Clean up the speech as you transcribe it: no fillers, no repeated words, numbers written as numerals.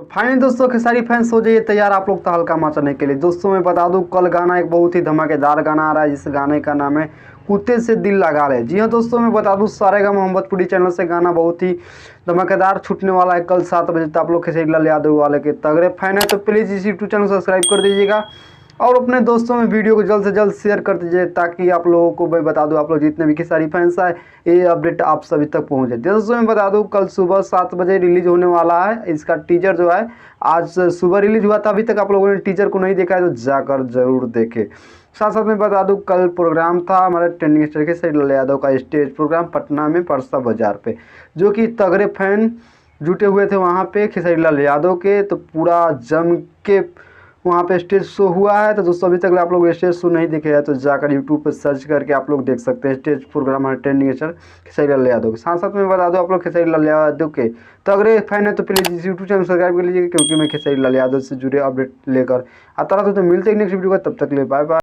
Finally दोस्तों Khesari fans हो जाइए तैयार आप लोग तहलका मचाने के लिए। दोस्तों मैं बता दूं कल गाना एक बहुत ही धमाकेदार गाना आ रहा है जिस गाने का नाम है कुत्ते से दिल लगा ले। जी हाँ दोस्तों मैं बता दूं सारेगामा मोहम्मदपुरी चैनल से गाना बहुत ही धमाकेदार छूटने वाला है कल 7 बजे तक। आप लोग खेसारी लाल यादव वाले के तगड़े फैन है तो प्लीज़ इस यूट्यूब चैनल को सब्सक्राइब कर दीजिएगा और अपने दोस्तों में वीडियो को जल्द से जल्द शेयर कर दीजिए ताकि आप लोगों को मैं बता दूं आप लोग जितने भी खेसारी फैंस आए ये अपडेट आप सभी तक पहुंच जाए। दोस्तों मैं बता दूं कल सुबह 7 बजे रिलीज होने वाला है इसका टीजर जो है। आज सुबह रिलीज हुआ था, अभी तक आप लोगों ने टीजर को नहीं देखा है तो जाकर जरूर देखें। साथ साथ में बता दूं कल प्रोग्राम था हमारे ट्रेंडिंग स्टार खेसारी लाल यादव का स्टेज प्रोग्राम पटना में परसा बाजार पे, जो कि तगड़े फैन जुटे हुए थे वहाँ पे खेसारी लाल यादव के। तो पूरा जम के वहाँ पे स्टेज शो हुआ है। तो दोस्तों अभी तक आप लोग स्टेज शो नहीं देखे हैं तो जाकर यूट्यूब पर सर्च करके आप लोग देख सकते हैं स्टेज प्रोग्राम है ट्रेंडिंग स्टार खेसारी लाल यादव के। साथ साथ में बता दो आप लोग खेसारी लाल यादव के तगड़े फैन है तो प्लीज़ इस यूट्यूब चैनल सब्सक्राइब कर लीजिएगा क्योंकि मैं खेसारी लाल यादव से जुड़े अपडेट लेकर आता रहता हूं। तो मिलते हैं नेक्स्ट वीडियो का, तब तक ले बाय बाय।